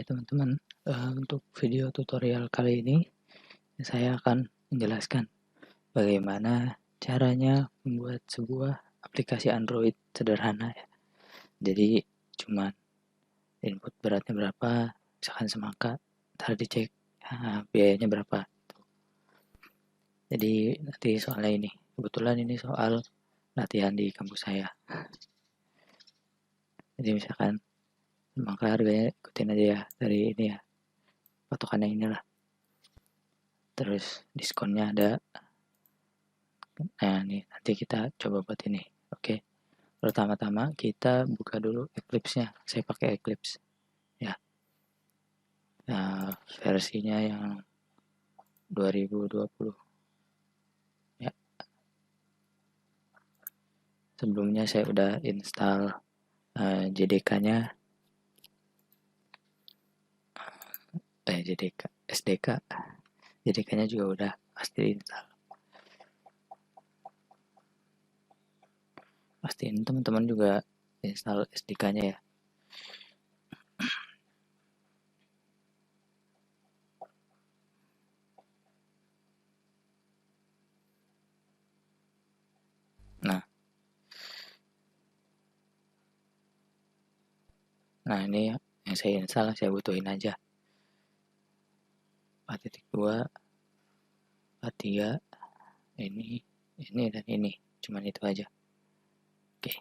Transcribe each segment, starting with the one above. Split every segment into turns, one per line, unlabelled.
teman-teman, untuk video tutorial kali ini saya akan menjelaskan bagaimana caranya membuat sebuah aplikasi Android sederhana ya. Jadi cuma input beratnya berapa, misalkan semangka, ntar dicek biayanya berapa. Jadi nanti soalnya ini, kebetulan ini soal latihan di kampus saya. Jadi misalkan semangka harganya ikutin aja ya dari ini ya, patokannya inilah. Terus diskonnya ada. Nah, ini nanti kita coba buat ini. Oke. Pertama-tama kita buka dulu Eclipse-nya. Saya pakai Eclipse ya. Nah, versinya yang 2020 ya. Sebelumnya saya udah install JDK-nya JDK SDK. JDK-nya juga udah pasti install. Pastiin teman-teman juga install SDK-nya ya. Nah, ini yang saya install, saya butuhin aja. 4.2, 4.3, ini dan ini. Cuman itu aja. Oke.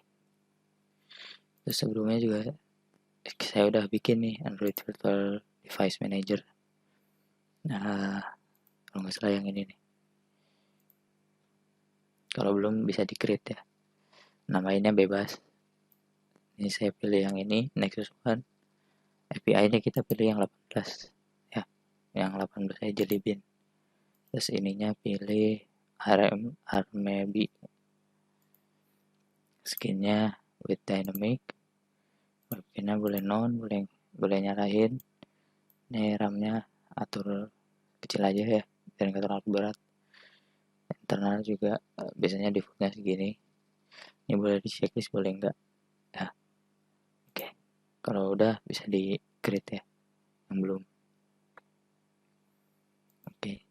Terus sebelumnya juga saya udah bikin nih Android Virtual Device Manager. Nah, kalau nggak salah yang ini nih. Kalau belum bisa di-create ya. Namainnya bebas. Ini saya pilih yang ini, Nexus One. API-nya kita pilih yang 18 ya. Yang 18 saya jelibin. Terus ininya pilih RMB. Skinnya with dynamic. Webcamnya boleh boleh nyalain. Ini RAM-nya atur kecil aja ya, dan nggak terlalu berat. Internal juga biasanya defaultnya segini. Ini boleh di checklist, boleh enggak ya. Oke. Kalau udah bisa di create ya, yang belum. Oke.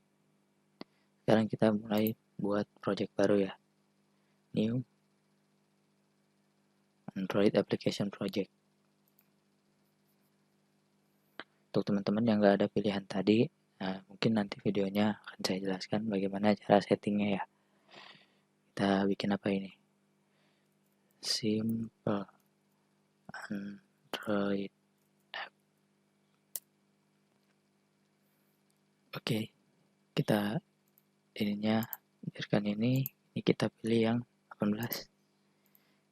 Sekarang kita mulai buat project baru ya. New Android Application Project. Untuk teman-teman yang nggak ada pilihan tadi, mungkin nanti videonya akan saya jelaskan bagaimana cara settingnya ya. Kita bikin apa ini? Simple Android app. Oke, kita ininya biarkan ini kita pilih yang 18.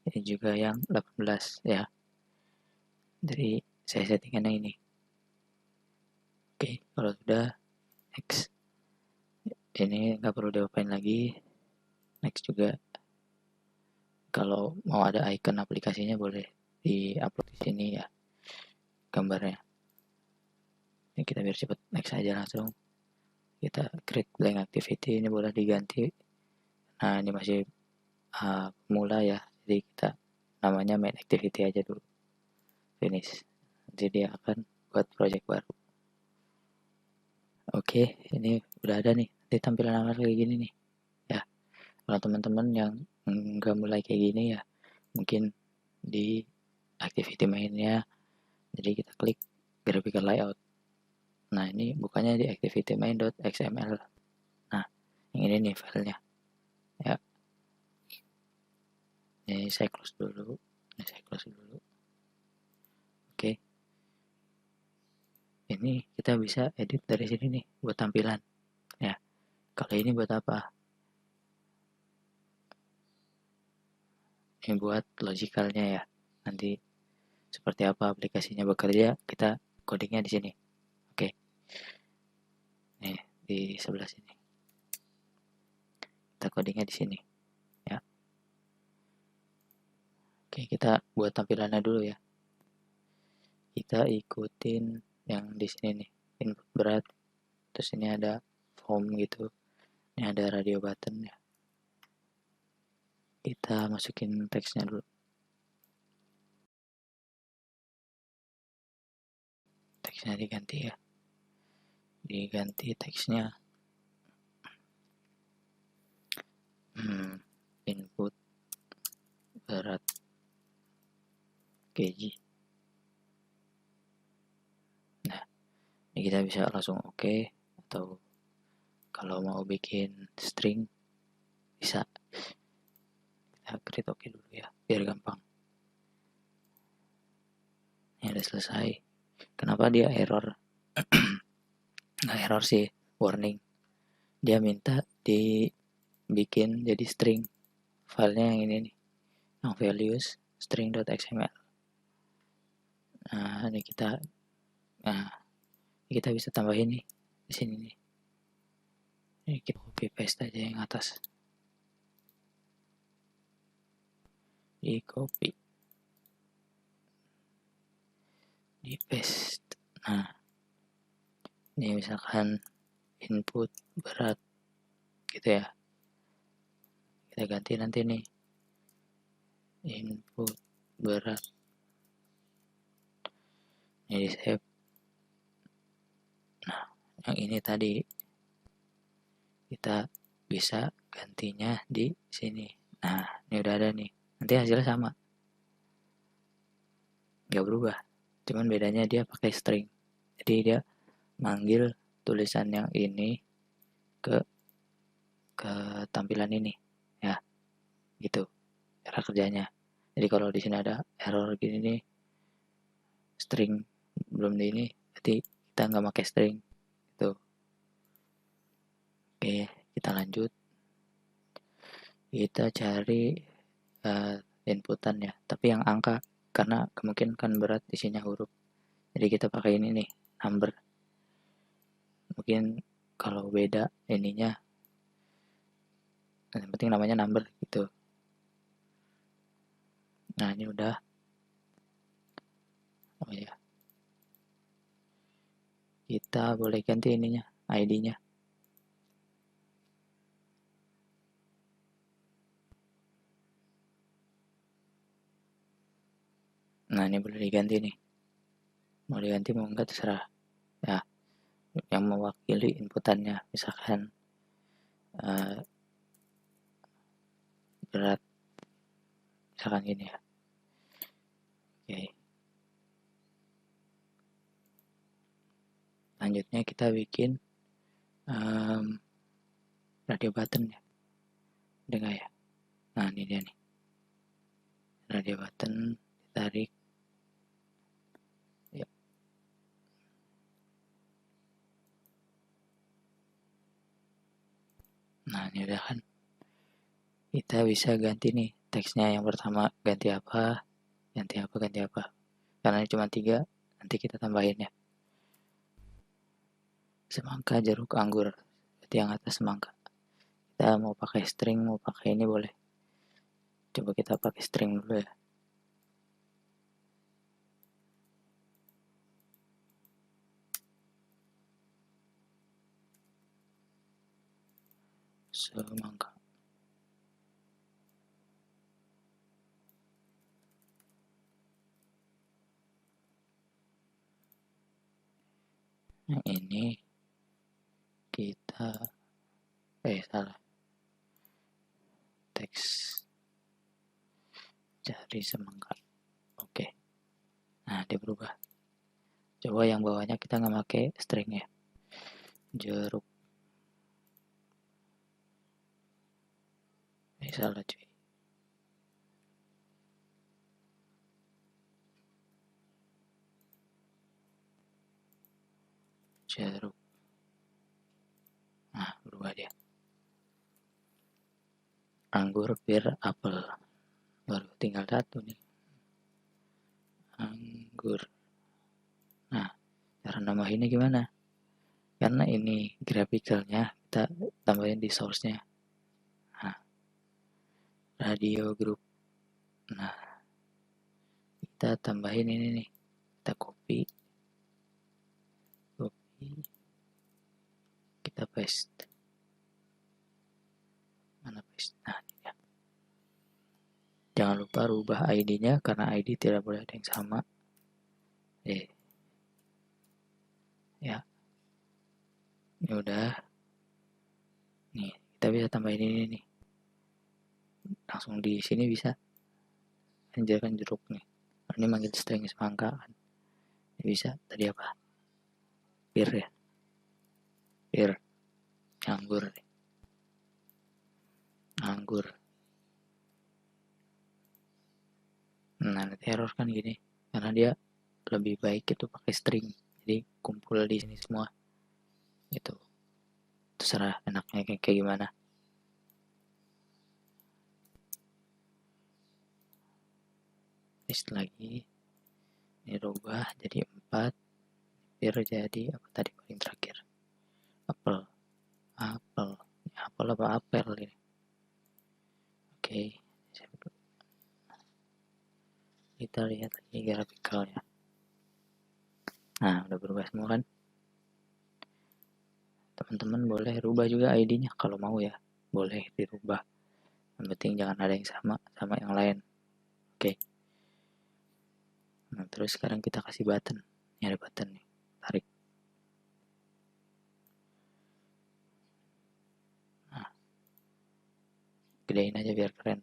Ini juga yang 18 ya. Jadi saya settingan yang ini. Oke, kalau sudah next. Ini nggak perlu diapain lagi. Next juga. Kalau mau ada icon aplikasinya boleh di-upload di sini ya gambarnya. Ini kita biar cepat next aja langsung. Kita create blank activity, ini boleh diganti. Nah, ini masih pemula ya. Jadi kita namanya main activity aja dulu. Finish. Nanti dia akan buat project baru. Oke, ini udah ada nih. Di tampilan awal kayak gini nih. Ya. Kalau teman-teman yang nggak mulai kayak gini ya, mungkin di activity mainnya, jadi kita klik graphical layout. Nah, ini bukannya di activity main.xml. Nah, yang ini nih filenya. Ya. Ini saya close dulu. Oke. Ini kita bisa edit dari sini nih buat tampilan. Ya. Kalau ini buat apa? Ini buat logikalnya ya. Nanti seperti apa aplikasinya bekerja, kita codingnya di sini. Oke. Nih, di sebelah sini. Kita codingnya di sini. Ya. Oke, kita buat tampilannya dulu ya. Kita ikutin yang di sini nih, input berat. Terus ini ada form gitu. Ini ada radio button ya. Kita masukin teksnya dulu. teksnya diganti ya, diganti teksnya input berat kg. Nah, ini kita bisa langsung oke, atau kalau mau bikin string bisa kita create oke dulu ya, biar gampang. Ini udah selesai. Kenapa dia error? Nggak error sih, warning. Dia minta dibikin jadi string. Filenya yang ini nih, yang values string.xml. Nah, ini kita bisa tambahin nih di sini nih. Ini kita copy paste aja yang atas. Di copy, di paste. Nah, ini misalkan input berat gitu ya, kita ganti nanti nih input berat, ini di save. Nah, yang ini tadi kita bisa gantinya di sini. Nah, ini udah ada nih, nanti hasilnya sama, nggak berubah, cuman bedanya dia pakai string. Jadi dia manggil tulisan yang ini ke tampilan ini ya, gitu cara kerjanya. Jadi kalau di sini ada error gini nih, string belum di ini, berarti kita nggak pakai string itu. Oke, kita lanjut, kita cari inputan ya, tapi yang angka, karena kemungkinan kan berat isinya huruf. Jadi kita pakai ini nih, number. Mungkin kalau beda ininya, yang penting namanya number gitu. Nah, ini udah. Oh ya, kita boleh ganti ininya, ID-nya. Nah, ini boleh diganti nih, mau diganti mau enggak terserah ya, yang mewakili inputannya. Misalkan berat, misalkan gini ya. Oke, lanjutnya kita bikin radio button ya, udah nggak ya? Nah, ini dia nih, radio button, ditarik ya. Nah, ini udah kan, kita bisa ganti nih teksnya. Yang pertama ganti apa, ganti apa, ganti apa, karena ini cuma 3, nanti kita tambahin ya. Semangka, jeruk, anggur, berarti yang atas semangka. Kita mau pakai string, mau pakai ini boleh. Coba kita pakai string dulu ya. Semangka. Yang ini kita salah, teks cari semangka. Oke, nah dia berubah. Coba yang bawahnya kita nggak pakai string ya, jeruk. Salah cuy, jeruk. Nah, berubah dia. Anggur, bir, apel, baru tinggal 1 nih, anggur. Nah, cara nambahinnya gimana? Karena ini graphicalnya kita tambahin di source-nya. Nah, radio group. Nah, kita tambahin ini nih, kita copy, kita paste. Mana paste? Nah, ya. Jangan lupa rubah ID-nya, karena ID tidak boleh ada yang sama. ya. Ini udah. Nih, kita bisa tambahin ini nih. Langsung di sini bisa menjalankan jeruk nih. Ini manggil string semangka kan. Ini bisa. Tadi apa? Bir ya. Bir. Anggur nih. Anggur. Nah, nanti error kan gini. Karena dia lebih baik itu pakai string. Jadi kumpul di sini semua. Itu. Terserah enaknya kayak gimana. Paste lagi. Ini rubah jadi 4. Bir jadi apa tadi paling terakhir? Apel. Apel. Apel apa apel ini? Oke. Kita lihat lagi grafikalnya. Nah, udah berubah semua kan? Teman-teman boleh rubah juga ID-nya kalau mau ya. Boleh dirubah. Yang penting jangan ada yang sama yang lain. Oke. Nah, terus sekarang kita kasih button. Ini ada button nih. Tarik. Nah, gedein aja biar keren.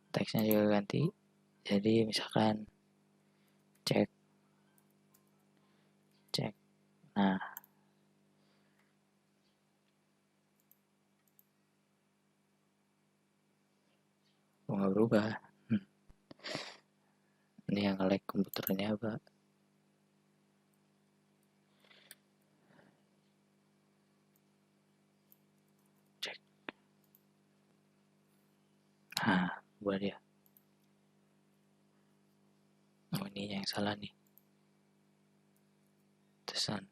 Teksnya juga ganti. Jadi misalkan cek. Nah, nggak berubah. Ini yang nge-lag komputernya apa? Cek. Nah, buat dia. Oh, ini yang salah nih. Terusan.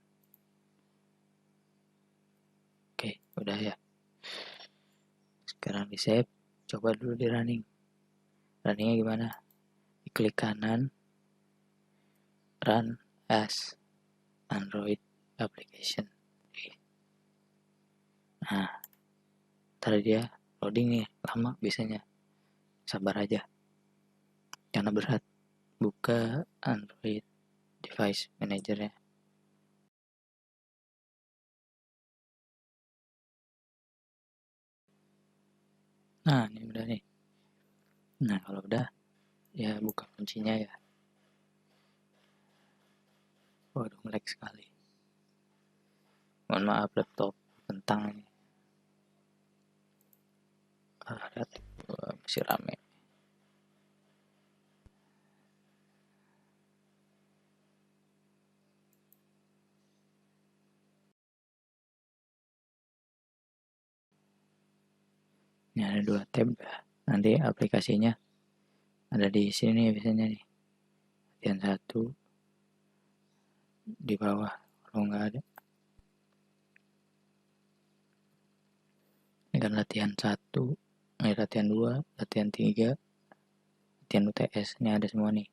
Oke, udah ya. Sekarang di save. Coba dulu di running. Runningnya gimana? Klik kanan. Run as Android application. Nah, ntar dia loading nih. Lama biasanya. Sabar aja. Karena berat. Buka Android device managernya. Nah, ini udah nih. Nah, kalau udah, ya buka kuncinya ya. Waduh, lag sekali. Mohon maaf laptop kentang ini. Lihat, masih rame. Ini ada 2 tab ya. Nanti aplikasinya ada di sini biasanya nih. Latihan 1 di bawah kalau nggak ada. Ini kan latihan 1, ini latihan 2, latihan 3, latihan UTS. Ini ada semua nih.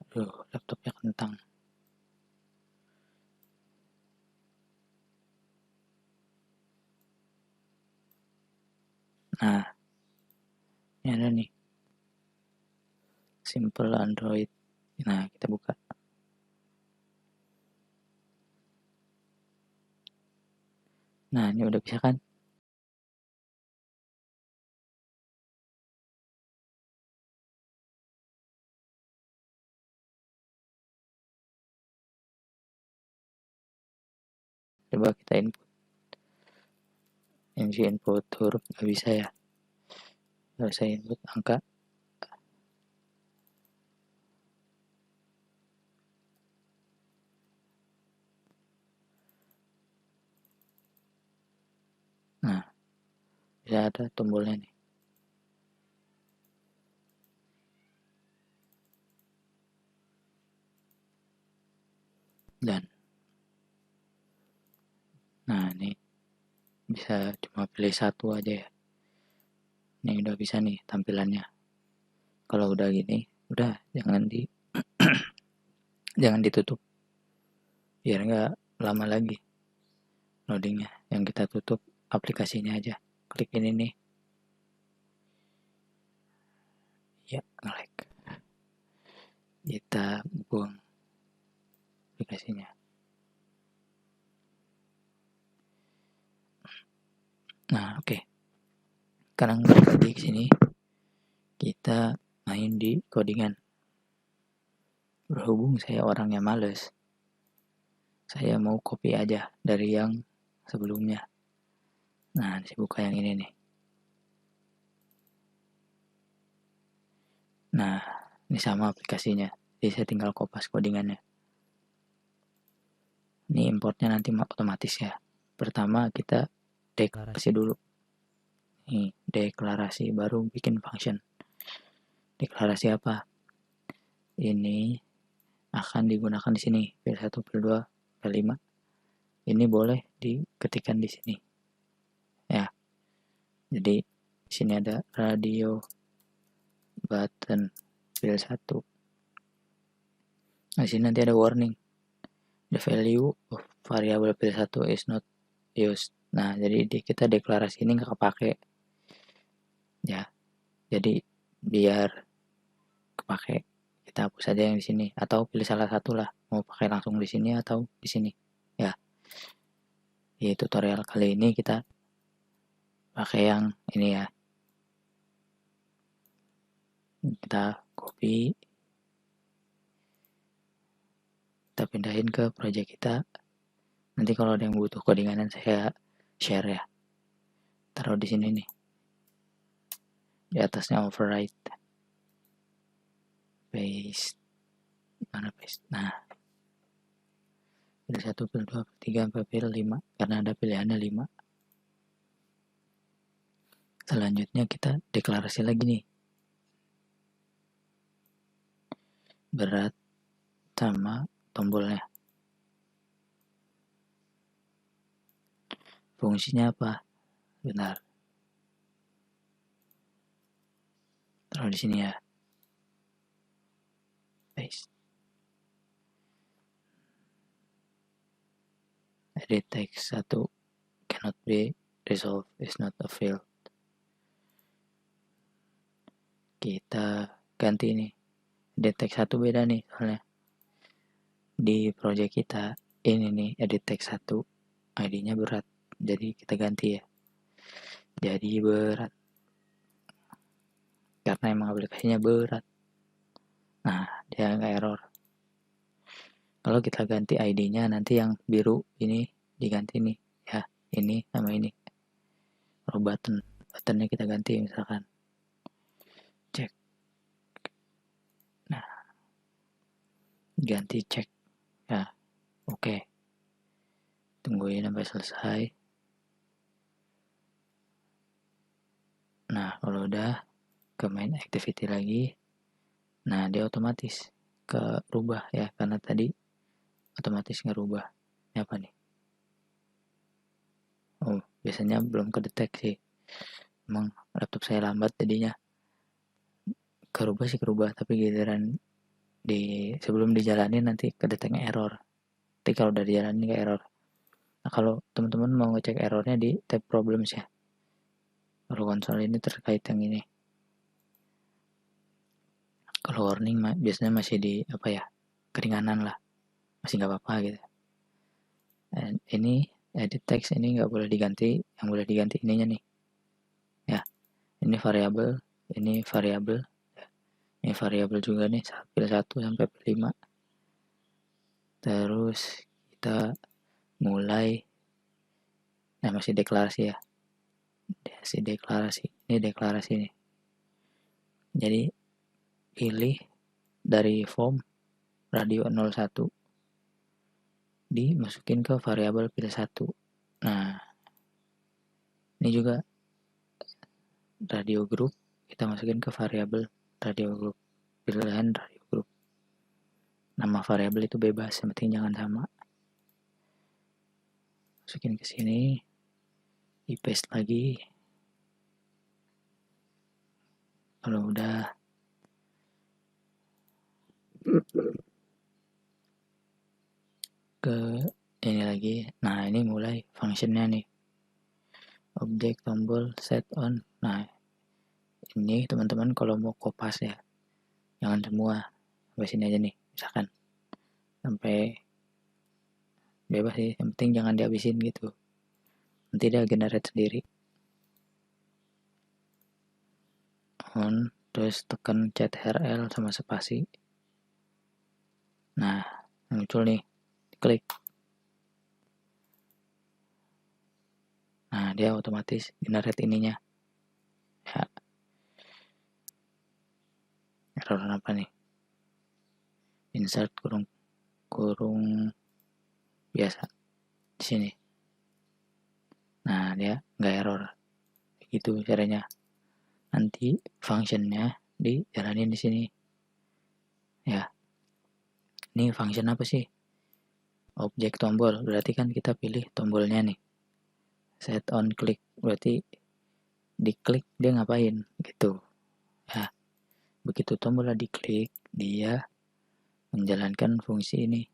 Aduh, laptopnya kentang. Nah, ini ada nih. Simple Android. Nah, kita buka. Nah, ini udah bisa kan? Coba kita input. Input huruf nggak bisa ya. Nggak bisa input angka. Nah, bisa ada tombolnya nih. Dan nah, ini bisa cuma pilih satu aja ya. Ini udah bisa nih tampilannya. Kalau udah gini, udah jangan ditutup. Biar nggak lama lagi loadingnya. Yang kita tutup aplikasinya aja. Klik ini nih. Ya, nge-lag. Kita buang aplikasinya. Nah, oke. Sekarang balik lagi ke sini. Kita main di codingan. Berhubung saya orangnya males, saya mau copy aja dari yang sebelumnya. Nah, saya buka yang ini nih. Nah, ini sama aplikasinya. Jadi saya tinggal kopas codingannya. Ini importnya nanti otomatis ya. Pertama kita deklarasi dulu. Nih, deklarasi baru bikin function. Deklarasi apa? Ini akan digunakan di sini. P1, P2, P5. Ini boleh diketikkan di sini. Ya. Jadi di sini ada radio button P1. Di sini nanti ada warning. The value of variable P1 is not used. Nah, jadi kita deklarasi ini nggak kepake. Ya. Jadi biar kepake, kita hapus saja yang di sini atau pilih salah satu lah, mau pakai langsung di sini atau di sini. Ya. Di tutorial kali ini kita pakai yang ini ya. Kita copy, kita pindahin ke project kita. Nanti kalau ada yang butuh codingan saya share ya. Taruh di sini nih. Di atasnya override. Paste. Mana paste? Nah. Pilih 1, pilih 2, pilih 3, pilih 5. Karena ada pilihannya 5. Selanjutnya kita deklarasi lagi nih. Berat sama tombolnya. Fungsinya apa? Bentar. Taruh di sini ya. Paste. Edit text 1 cannot be resolved, is not a field. Kita ganti nih. Edit text 1 beda nih soalnya. Di project kita ini nih edit text 1 ID-nya berat. Jadi kita ganti ya. Jadi berat. Karena emang aplikasinya berat. Nah, dia nggak error. Kalau kita ganti ID-nya nanti yang biru ini diganti nih ya, ini sama ini. Kalau buttonnya kita ganti misalkan cek. Nah, ganti cek ya. Oke. Tungguin sampai selesai. Nah, kalau udah ke main activity lagi, nah dia otomatis ke rubah ya, karena tadi otomatis ngerubah. Ini apa nih? Oh, biasanya belum kedeteksi. Emang laptop saya lambat jadinya. Kerubah sih kerubah, tapi giliran sebelum dijalanin nanti kedeteknya error. Tapi kalau udah dijalanin nggak error. Nah, kalau teman-teman mau ngecek errornya di tab problems ya. Kalau konsol ini terkait yang ini. Kalau warning biasanya masih di apa ya, keringanan lah, masih nggak apa-apa gitu. Dan ini edit text ini nggak boleh diganti, yang boleh diganti ininya nih ya. Ini variabel, ini variabel ya. Ini variabel juga nih, pilih 1 sampai 5. Terus kita mulai, nah masih deklarasi ya, masih deklarasi, ini deklarasi nih. Jadi pilih dari form radio 01 dimasukin ke variabel pilih 1. Nah, ini juga radio group kita masukin ke variabel radio group, pilihan radio group. Nama variabel itu bebas, yang penting jangan sama. Masukin ke sini, di paste lagi. Kalau udah ke ini lagi. Nah, ini mulai functionnya nih. Objek tombol set on. Nah, Ini teman-teman kalau mau kopas ya, jangan semua, sampai sini aja nih, misalkan sampai bebas sih, yang penting jangan dihabisin gitu, nanti dia generate sendiri. On, terus tekan CTRL sama spasi. Nah, muncul nih, klik. Nah, dia otomatis generate ininya. Ya, error apa nih? Insert kurung biasa di sini. Nah, dia nggak error. Gitu caranya. Nanti functionnya dijalanin di sini. Ya, ini function apa sih? Objek tombol. Berarti kan kita pilih tombolnya nih. Set on click. Berarti diklik dia ngapain gitu. Ya, begitu tombolnya diklik, dia menjalankan fungsi ini.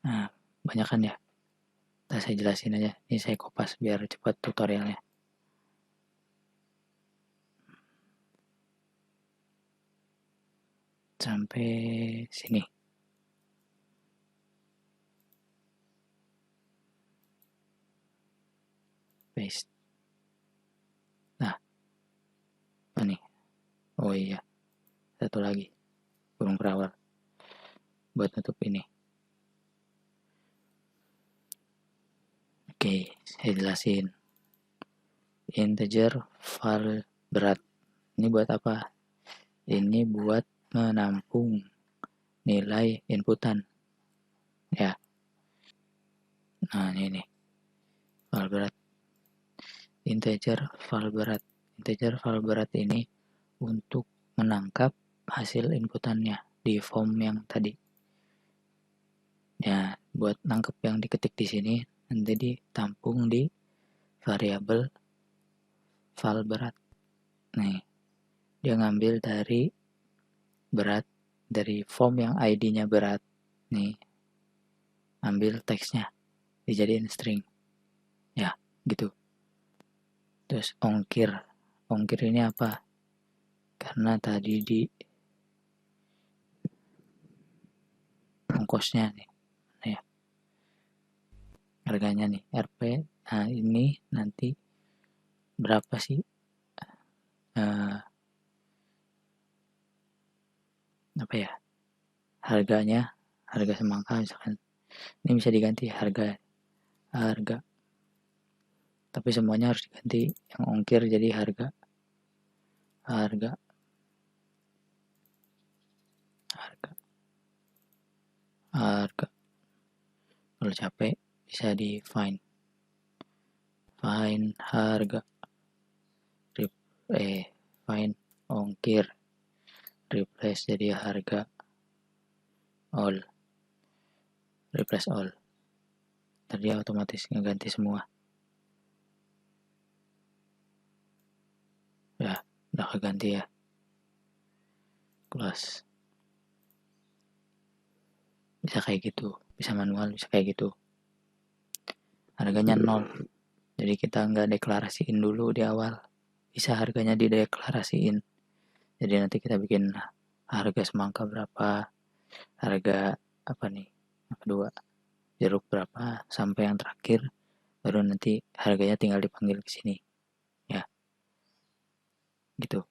Nah, banyak kan ya. Nah, saya jelasin aja. Ini saya kopas biar cepat tutorialnya. Sampai sini. Paste. Nah, apa nih? Oh iya, satu lagi. Burung perawat. Buat nutup ini. Oke, saya jelasin. Integer file berat. Ini buat apa? Ini buat menampung nilai inputan. Ya. Nah, ini nih. File berat. Integer file berat. Integer file berat ini untuk menangkap hasil inputannya di form yang tadi. Ya, buat nangkep yang diketik di sini nanti ditampung di variabel file berat. Nih, dia ngambil dari berat, dari form yang ID-nya berat. Nih, ambil teksnya, dijadiin string. Ya, gitu. Terus ongkir. Ongkir ini apa? Karena tadi di ongkosnya nih. Ya, harganya nih, RP. Nah, ini nanti berapa sih apa ya, harganya, harga semangka misalkan. Ini bisa diganti harga, tapi semuanya harus diganti. Yang ongkir jadi harga, harga, harga, harga. Kalau capek bisa di find harga, find ongkir, replace jadi harga, all, replace all. Tadi otomatis ngeganti semua. Ya, udah keganti ya. Close. Bisa kayak gitu, bisa manual, bisa kayak gitu. Harganya 0. Jadi kita nggak deklarasiin dulu di awal. Bisa harganya dideklarasiin. Jadi nanti kita bikin harga semangka berapa, harga apa nih, apa dua, jeruk berapa, sampai yang terakhir baru nanti harganya tinggal dipanggil ke sini. Ya, gitu.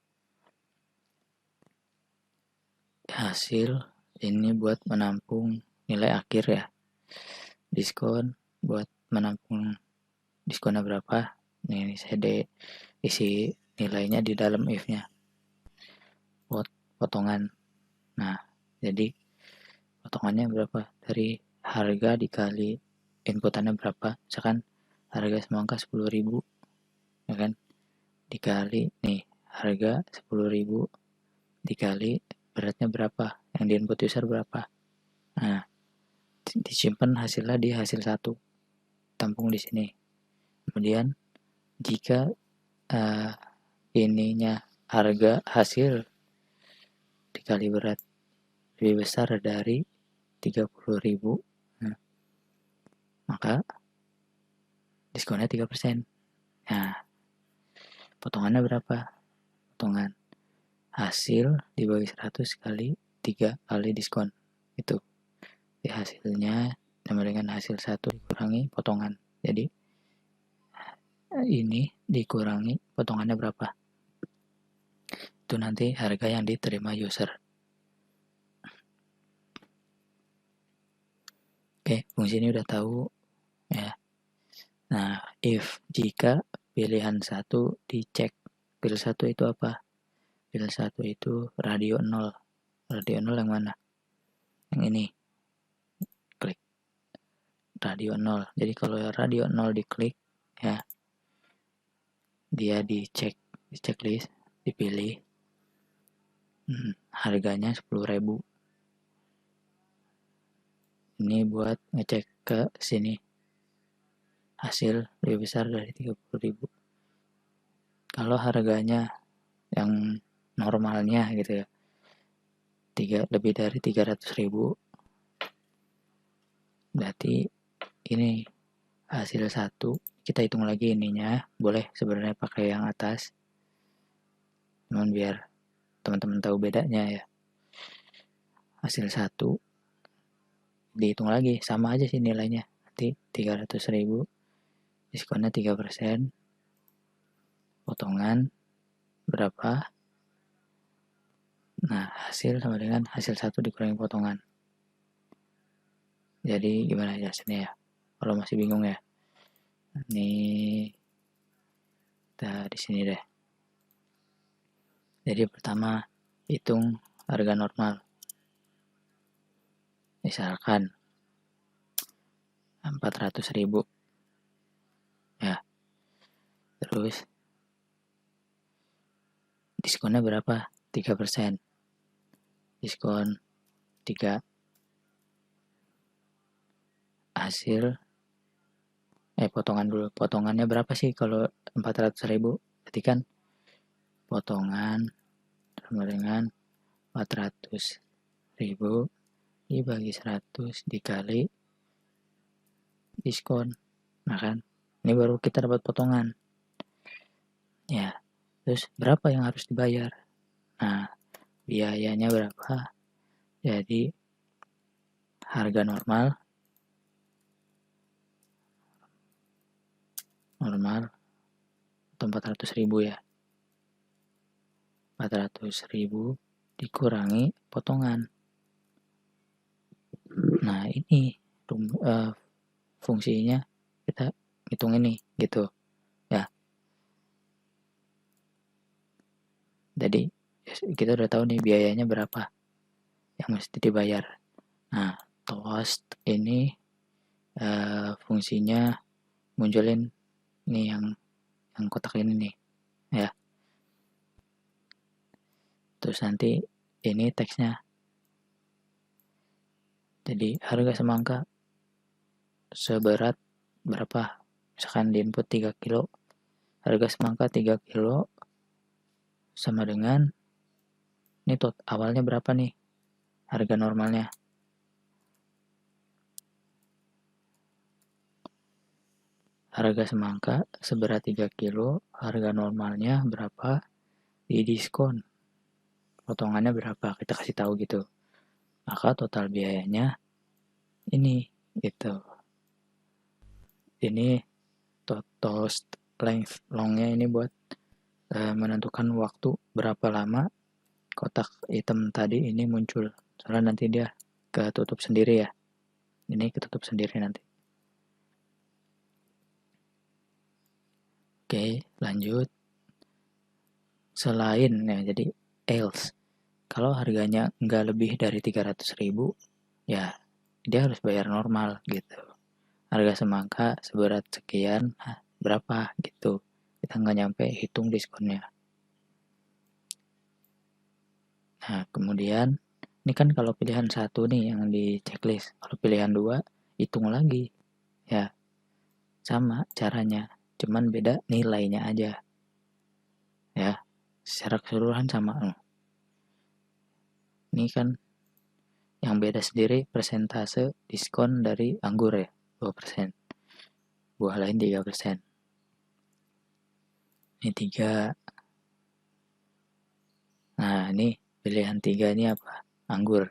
Hasil ini buat menampung nilai akhir ya. Diskon buat menampung diskonnya berapa. Ini saya isi nilainya di dalam if-nya. Potongan. Nah, jadi potongannya berapa? Dari harga dikali inputannya berapa. Misalkan harga semangka 10.000, ya kan? Dikali nih harga 10.000 dikali beratnya berapa, yang di input user berapa. Nah, disimpan hasilnya di hasil 1, tampung di sini. Kemudian jika ininya harga hasil dikali berat lebih besar dari 30.000, nah, maka diskonnya 3%. Nah, potongannya berapa? potongan. Hasil dibagi 100 kali 3 kali diskon. Itu. Jadi hasilnya sama dengan hasil 1 dikurangi potongan. Jadi ini dikurangi potongannya berapa? Itu nanti harga yang diterima user. Oke, fungsi ini udah tahu ya. Nah, if jika pilihan 1 dicek. Pilihan 1 itu apa? Pilihan 1 itu radio 0. Radio 0 yang mana? Yang ini. Klik. Radio 0. Jadi kalau radio 0 diklik ya, dia dicek, di checklist, dipilih. Harganya 10.000. Ini buat ngecek ke sini. Hasil lebih besar dari 30.000. Kalau harganya yang normalnya gitu ya, lebih dari 300.000, berarti ini hasil 1. Kita hitung lagi ininya. Boleh sebenarnya pakai yang atas, cuman biar teman-teman tahu bedanya ya. Hasil 1 dihitung lagi, sama aja sih nilainya. Nanti 300.000, diskonnya 3%, potongan berapa? Nah, hasil sama dengan hasil 1 dikurangi potongan. Jadi gimana jelasinnya ya? Kalau masih bingung ya. Ini kita di sini deh. Jadi pertama hitung harga normal. Misalkan 400.000 ya. Terus diskonnya berapa? 3%. Diskon 3. Hasil potongan dulu. Potongannya berapa sih kalau 400.000? Berarti kan potongan sama dengan 400.000 dibagi 100 dikali diskon. Nah kan, ini baru kita dapat potongan. Ya, terus berapa yang harus dibayar? Nah, biayanya berapa? Jadi harga normal atau 400.000 ya. 400.000 dikurangi potongan. Nah, ini fungsinya kita hitung ini gitu ya. Jadi kita udah tahu nih biayanya berapa yang mesti dibayar. Nah, toast ini fungsinya munculin nih yang kotak ini nih ya. Terus nanti ini teksnya. Jadi harga semangka seberat berapa? Misalkan di input 3 kilo. Harga semangka 3 kilo sama dengan ini awalnya berapa nih? Harga normalnya. Harga semangka seberat 3 kilo, harga normalnya berapa? Di diskon. Potongannya berapa? Kita kasih tahu gitu. Maka total biayanya ini gitu. Ini toast length longnya ini buat menentukan waktu berapa lama kotak hitam tadi ini muncul. Soalnya nanti dia ketutup sendiri ya. Ini ketutup sendiri nanti. Oke, lanjut. Selain ya, jadi else. Kalau harganya nggak lebih dari 300.000, ya dia harus bayar normal gitu. Harga semangka seberat sekian, berapa gitu. Kita nggak nyampe hitung diskonnya. Nah, kemudian ini kan kalau pilihan 1 nih yang di checklist. Kalau pilihan 2, hitung lagi. Ya, sama caranya. Cuman beda nilainya aja. Ya, secara keseluruhan sama. Ini kan yang beda sendiri persentase diskon dari anggur ya, 2%. Buah lain 3%. Ini 3. Nah, ini pilihan 3 ini apa? Anggur.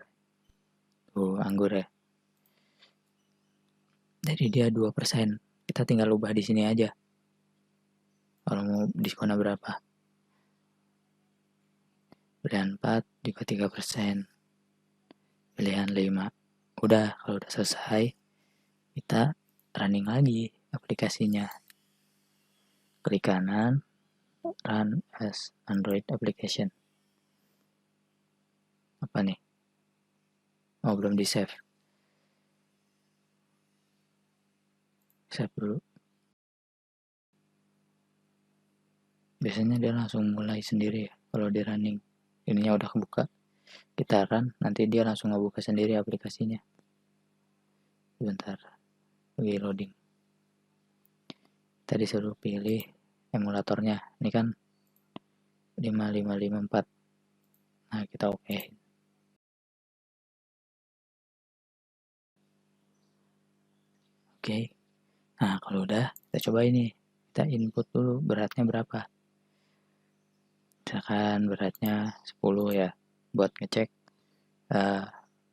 Tuh, anggur ya. Jadi dia 2%. Kita tinggal ubah di sini aja. Kalau mau diskonnya berapa? Pilihan 4 juga 3%. Pilihan 5. Udah, kalau udah selesai, kita running lagi aplikasinya. Klik kanan, run as Android application. Apa nih? Oh, belum di save. Save dulu. Biasanya dia langsung mulai sendiri ya kalau di running. Ininya udah kebuka. Kita run, nanti dia langsung ngebuka sendiri aplikasinya. Sebentar, lagi loading. Kita disuruh pilih emulatornya. Ini kan 5554. Nah, kita oke. Oke. Nah, kalau udah, kita coba ini. Kita input dulu beratnya berapa. Misalkan beratnya 10 ya. Buat ngecek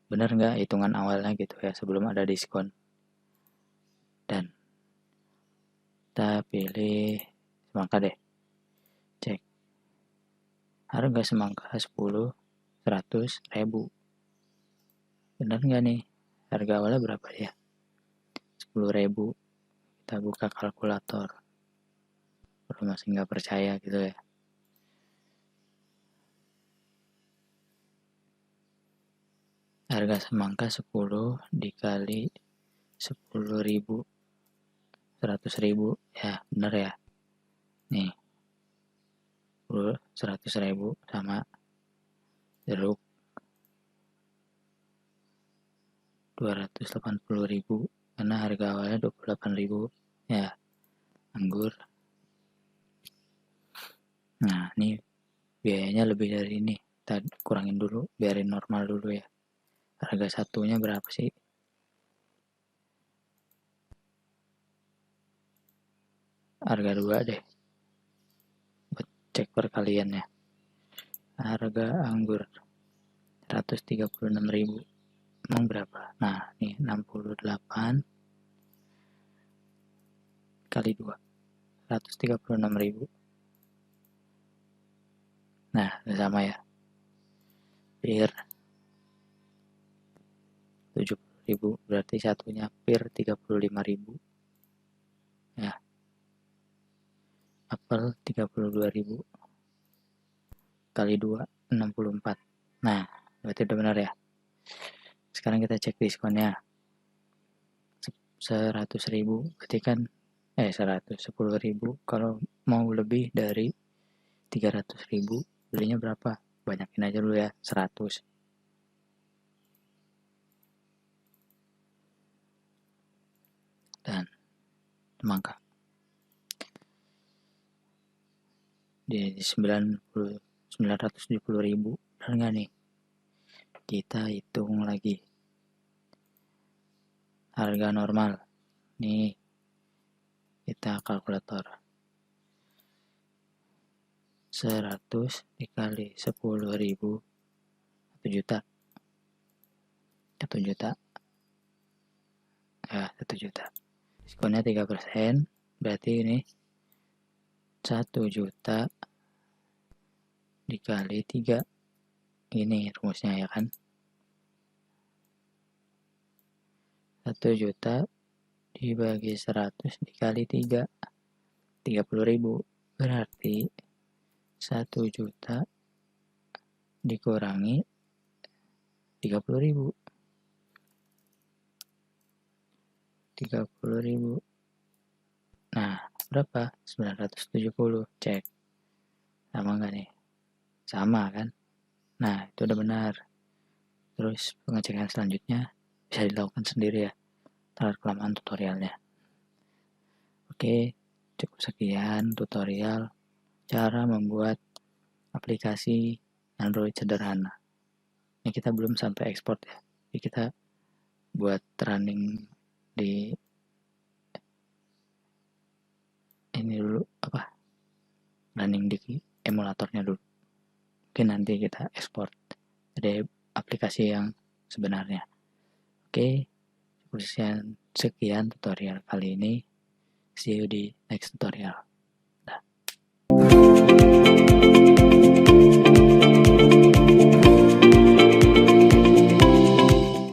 bener nggak hitungan awalnya gitu ya sebelum ada diskon. Dan kita pilih semangka deh. Cek. Harga semangka 10, 100 ribu. Bener nggak nih? Harga awalnya berapa ya? 10 ribu. Kita buka kalkulator. Kalau masih nggak percaya gitu ya. Harga semangka 10 dikali 10 ribu. 100 ribu. Ya bener ya. Nih. 100 ribu sama jeruk 280 ribu karena harga awalnya 28 ribu ya. Anggur, nah ini biayanya lebih dari ini, kita kurangin dulu, biarin normal dulu ya. Harga satunya berapa sih? Harga 2 deh buat cek perkaliannya. Harga anggur 136 ribu, emang berapa? Nah nih 68 kali 2, 136 ribu. Nah sama ya, bir 70 ribu, berarti satunya pir 35 ribu ya. Apel 32 ribu kali 2 64. Nah berarti udah benar ya. Sekarang kita cek diskonnya 100 ribu, berarti kan 10 ribu. Kalau mau lebih dari 300 ribu belinya berapa? Banyakin aja dulu ya, 100. Dan semangka di 970 ribu. Benar nggak nih? Kita hitung lagi harga normal nih, kita kalkulator 100 dikali 10 ribu 1 juta, 1 juta ya, 1 juta. Diskonnya 3%, berarti ini 1 juta dikali 3. Ini rumusnya ya kan. 1 juta dibagi 100 dikali 3, 30 ribu. Berarti 1 juta dikurangi 30 ribu. 30 ribu. Nah, berapa? 970. Cek. Sama nggak nih? Sama kan? Nah, itu udah benar. Terus pengecekan selanjutnya bisa dilakukan sendiri ya. Terlalu kelamaan tutorialnya. Oke, cukup sekian tutorial cara membuat aplikasi Android sederhana. Ini kita belum sampai ekspor ya. Jadi kita buat running di ini dulu, running di emulatornya dulu. Oke, nanti kita ekspor dari aplikasi yang sebenarnya. Oke, sekian tutorial kali ini. See you di next tutorial.